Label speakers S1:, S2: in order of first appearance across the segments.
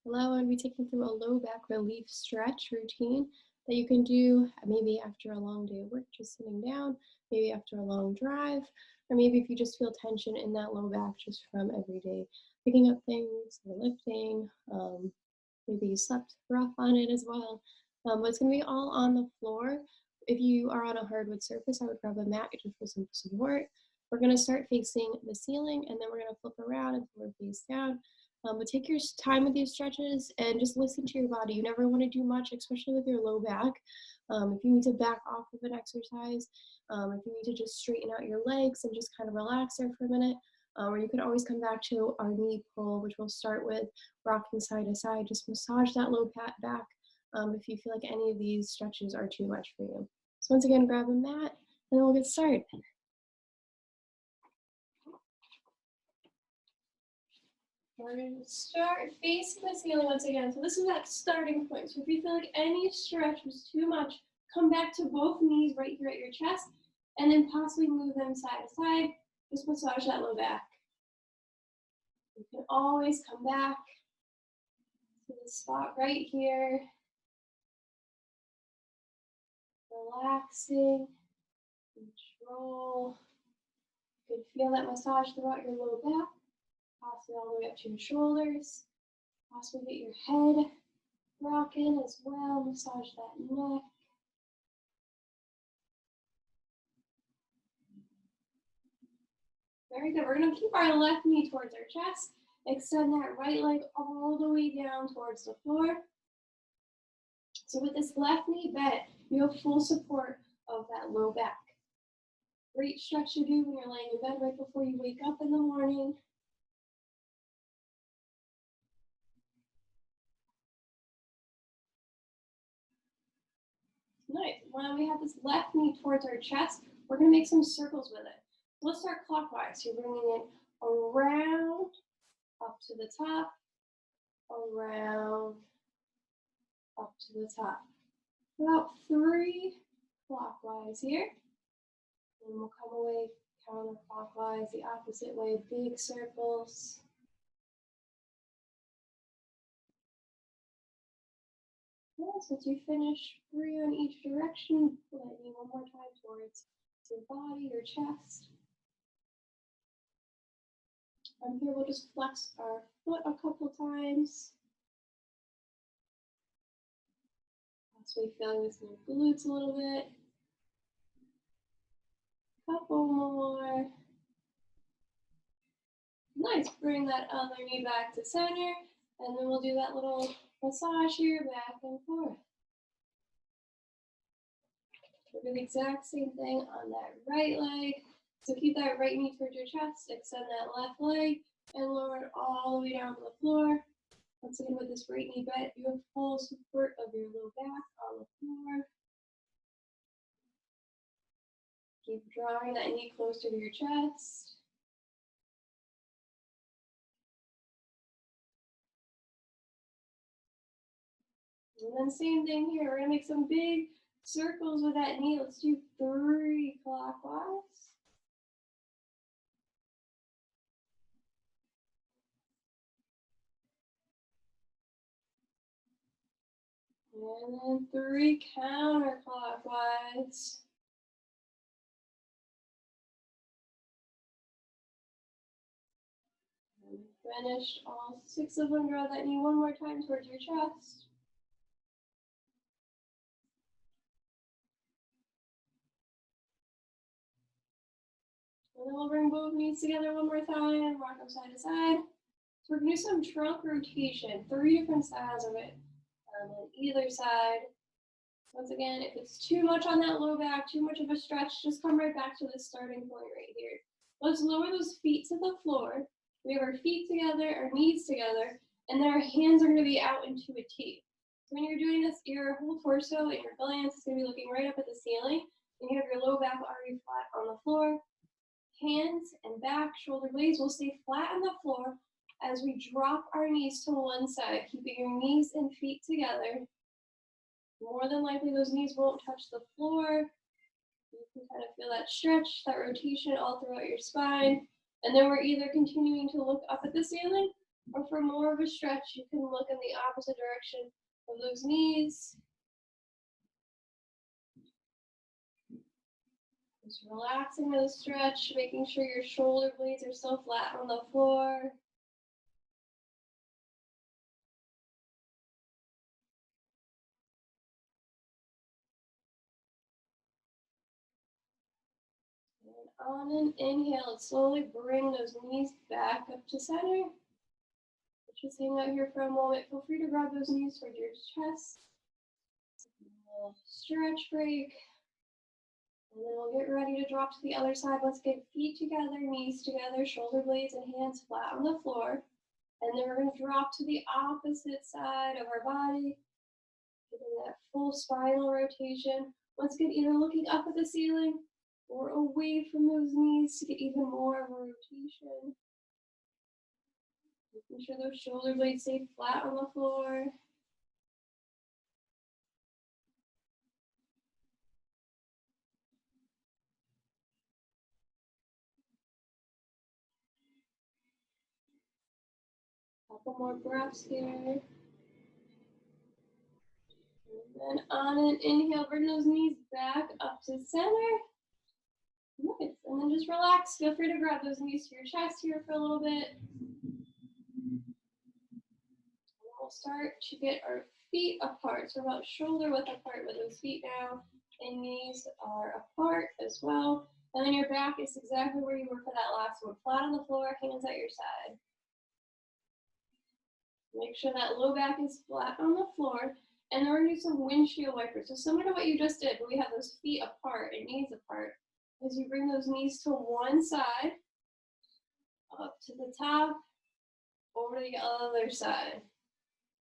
S1: Hello, and we'll be taking through a low back relief stretch routine that you can do maybe after a long day of work, just sitting down, maybe after a long drive, or maybe if you just feel tension in that low back just from every day picking up things or lifting. Maybe you slept rough on it as well. But it's going to be all on the floor. If you are on a hardwood surface, I would grab a mat just for some support. We're going to start facing the ceiling, and then we're going to flip around until we're face down. But take your time with these stretches and just listen to your body. You never want to do much, especially with your low back. If you need to back off of an exercise, if you need to just straighten out your legs and just kind of relax there for a minute, or you can always come back to our knee pull, which we'll start with rocking side to side. Just massage that low back if you feel like any of these stretches are too much for you. So once again, grab a mat, and then we'll get started. We're going to start facing the ceiling once again. So this is that starting point. So if you feel like any stretch was too much, come back to both knees right here at your chest, and then possibly move them side to side. Just massage that low back. You can always come back to the spot right here. Relaxing, control. You can feel that massage throughout your low back, possibly all the way up to your shoulders. Possibly get your head rocking as well. Massage that neck. Very good. We're going to keep our left knee towards our chest. Extend that right leg all the way down towards the floor. So with this left knee bent, you have full support of that low back. Great stretch to do when you're laying in bed right before you wake up in the morning. Nice. When we have this left knee towards our chest, we're going to make some circles with it. So let's start clockwise. You're bringing it around, up to the top, around, up to the top. About 3 clockwise here. And we'll come away counterclockwise, the opposite way, big circles. Yes, once you finish 3 on each direction, let me one more time towards your body, your chest. From here, we'll just flex our foot a couple times. Possibly feeling this in your glutes a little bit. Couple more. Nice. Bring that other knee back to center, and then we'll do that little massage here, back and forth. We'll do the exact same thing on that right leg. So keep that right knee towards your chest, extend that left leg, and lower it all the way down to the floor. Once again, with this right knee bent, you have full support of your low back on the floor. Keep drawing that knee closer to your chest. And then same thing here. We're going to make some big circles with that knee. Let's do 3 clockwise. And then 3 counterclockwise. And finish all 6 of them. Draw that knee one more time towards your chest. And then we'll bring both knees together one more time, rock them side to side. So we're going to do some trunk rotation, 3 different styles of it on either side. Once again, if it's too much on that low back, too much of a stretch, just come right back to this starting point right here. Let's lower those feet to the floor. We have our feet together, our knees together, and then our hands are going to be out into a T. So when you're doing this, your whole torso and your glance is going to be looking right up at the ceiling, and you have your low back already flat on the floor. Hands and back, shoulder blades will stay flat on the floor as we drop our knees to one side, keeping your knees and feet together. More than likely, those knees won't touch the floor. You can kind of feel that stretch, that rotation all throughout your spine. And then we're either continuing to look up at the ceiling, Or for more of a stretch, you can look in the opposite direction of those knees. Just relaxing the stretch, making sure your shoulder blades are still flat on the floor. And on an inhale, slowly bring those knees back up to center. Just hang out here for a moment. Feel free to grab those knees towards your chest. A little stretch break. And then we'll get ready to drop to the other side. Let's get feet together, knees together, shoulder blades and hands flat on the floor. And then we're going to drop to the opposite side of our body, getting that full spinal rotation. Once again, either looking up at the ceiling or away from those knees to get even more of a rotation. Making sure those shoulder blades stay flat on the floor. Couple more breaths here. And then on an inhale, bring those knees back up to center. Nice. And then just relax. Feel free to grab those knees to your chest here for a little bit. We'll start to get our feet apart. So about shoulder width apart with those feet now. And knees are apart as well. And then your back is exactly where you were for that last one. Flat on the floor, hands at your side. Make sure that low back is flat on the floor. And then we're going to do some windshield wipers. So similar to what you just did, but we have those feet apart and knees apart. As you bring those knees to one side, up to the top, over to the other side.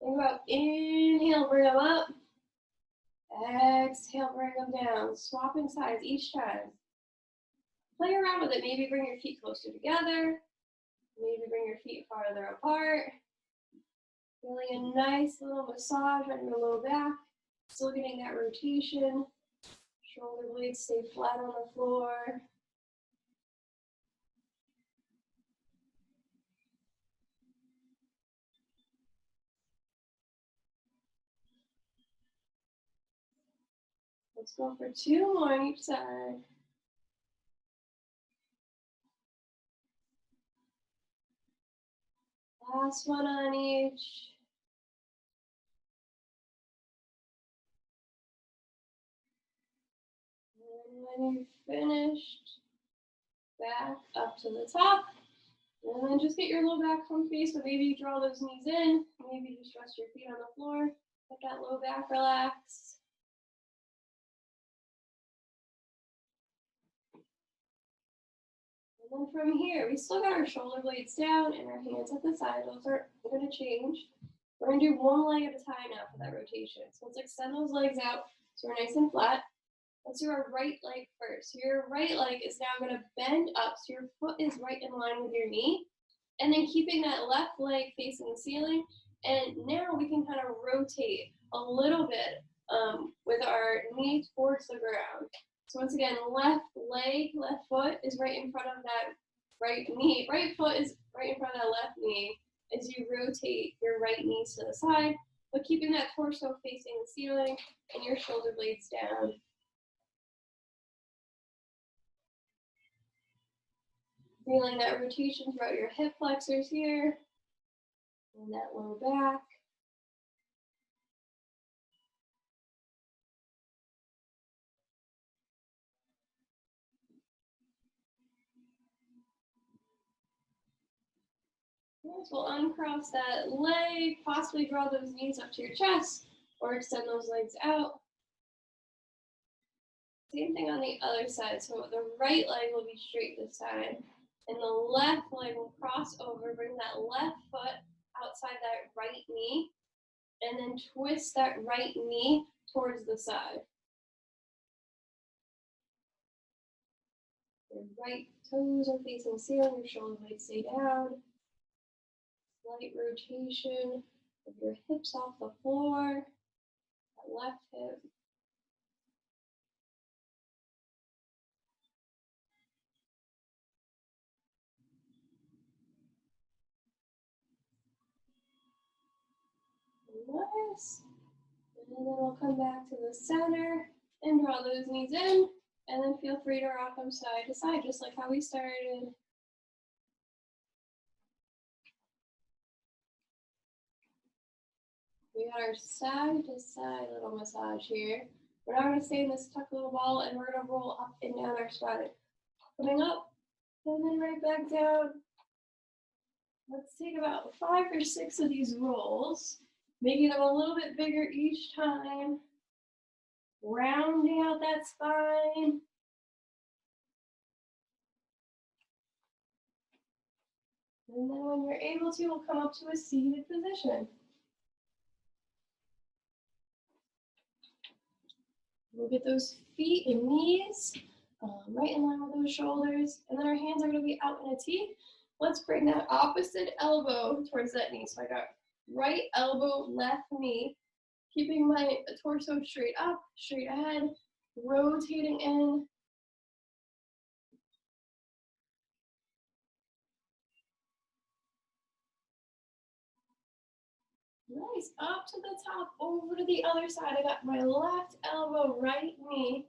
S1: Think about inhale, bring them up. Exhale, bring them down. Swapping sides each time. Play around with it. Maybe bring your feet closer together. Maybe bring your feet farther apart. Feeling a nice little massage on your low back. Still getting that rotation. Shoulder blades stay flat on the floor. Let's go for 2 more on each side. Last one on each. And when you're finished, back up to the top. And then just get your low back comfy. So maybe you draw those knees in. Maybe just rest your feet on the floor. Let that low back relax. And then from here, we still got our shoulder blades down and our hands at the side. Those are going to change. We're going to do one leg at a time now for that rotation. So let's extend those legs out so we're nice and flat. Let's do our right leg first. So your right leg is now going to bend up so your foot is right in line with your knee. And then keeping that left leg facing the ceiling. And now we can kind of rotate a little bit with our knee towards the ground. So once again, left leg, left foot is right in front of that right knee. Right foot is right in front of that left knee as you rotate your right knees to the side, but keeping that torso facing the ceiling and your shoulder blades down. Feeling that rotation throughout your hip flexors here and that low back. Next, we'll uncross that leg, possibly draw those knees up to your chest or extend those legs out. Same thing on the other side. So the right leg will be straight this side. And the left leg will cross over, bring that left foot outside that right knee, and then twist that right knee towards the side. Your right toes are facing the ceiling, your shoulder blades stay down. Slight rotation of your hips off the floor, that left hip. Nice. And then we'll come back to the center and draw those knees in. And then feel free to rock them side to side, just like how we started. We got our side to side little massage here. We're not going to stay in this tuck little ball, and we're going to roll up and down our spine. Coming up, and then right back down. Let's take about 5 or 6 of these rolls, making them a little bit bigger each time. Rounding out that spine. And then when you're able to, we'll come up to a seated position. We'll get those feet and knees right in line with those shoulders. And then our hands are going to be out in a T. Let's bring that opposite elbow towards that knee. So I got right elbow, left knee, keeping my torso straight up, straight ahead, rotating in. Nice, up to the top, over to the other side. I got my left elbow, right knee.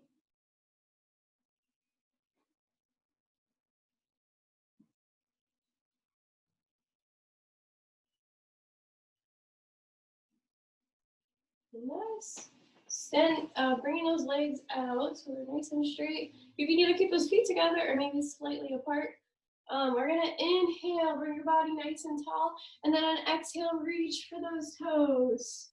S1: Nice. Bringing those legs out so they're nice and straight. You can either keep those feet together or maybe slightly apart. We're gonna inhale, bring your body nice and tall, and then on exhale, reach for those toes.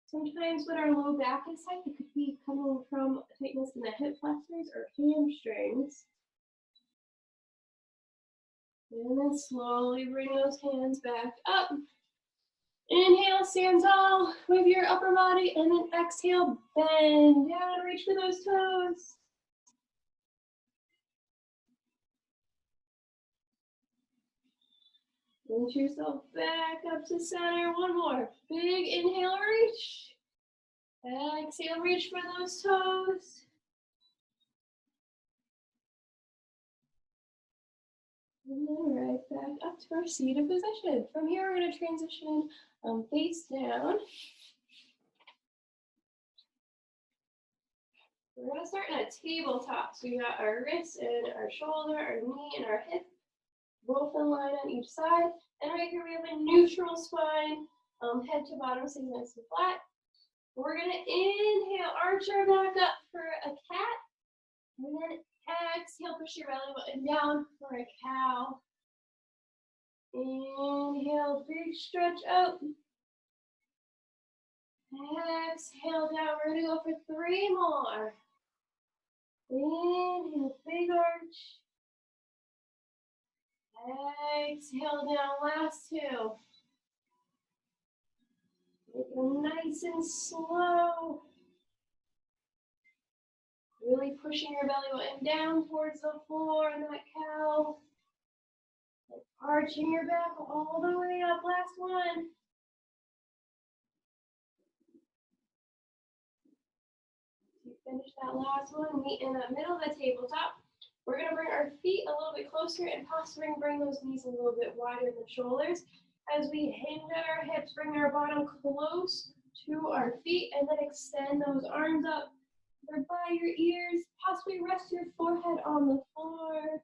S1: Sometimes when our low back is tight, it could be coming from tightness in the hip flexors or hamstrings. And then slowly bring those hands back up. Inhale, stand tall with your upper body, and then exhale, bend down, reach for those toes. Reach yourself back up to center. One more. Big inhale, reach. Exhale, reach for those toes. And then right back up to our seated position. From here, we're going to transition face down. We're going to start in a tabletop. So we got our wrist and our shoulder, our knee and our hip, both in line on each side. And right here we have a neutral spine, head to bottom, sitting nice and flat. We're going to inhale, arch our back up for a cat. And then exhale, push your belly button down for a cow. Inhale, big stretch up. Exhale down. We're going to go for 3 more. Inhale, big arch. Exhale down, last 2. Make them nice and slow. Really pushing your belly button down towards the floor in that cow. And arching your back all the way up. Last one. You finish that last one, meet in the middle of the tabletop. We're going to bring our feet a little bit closer and possibly bring those knees a little bit wider than the shoulders. As we hinge at our hips, bring our bottom close to our feet and then extend those arms up. They're by your ears. Possibly rest your forehead on the floor.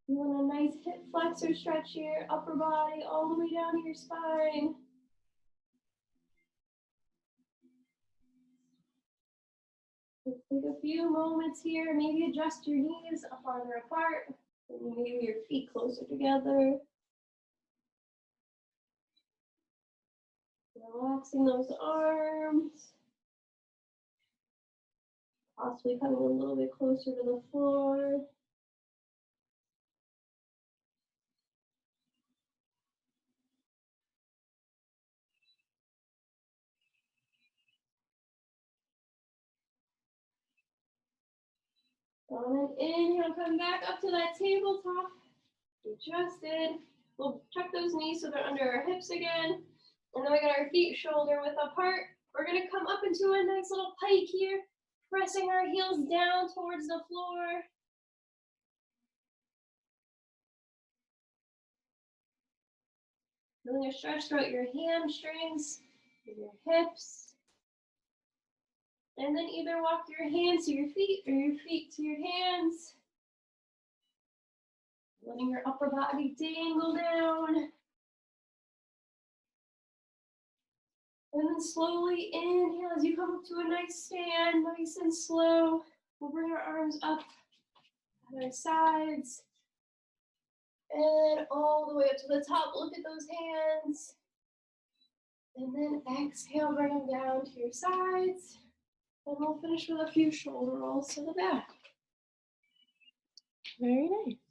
S1: You want a nice hip flexor stretch here, upper body all the way down to your spine. Let's take a few moments here. Maybe adjust your knees farther apart. Maybe your feet closer together. Relaxing those arms. Possibly coming a little bit closer to the floor. On an inhale, come back up to that tabletop. Adjusted. We'll tuck those knees so they're under our hips again. And then we got our feet shoulder width apart. We're going to come up into a nice little pike here, pressing our heels down towards the floor. Feeling a stretch throughout your hamstrings, your hips. And then either walk your hands to your feet or your feet to your hands. Letting your upper body dangle down. And then slowly inhale as you come up to a nice stand, nice and slow. We'll bring our arms up at our sides. And all the way up to the top, look at those hands. And then exhale, bring them down to your sides. And we'll finish with a few shoulder rolls to the back. Very nice.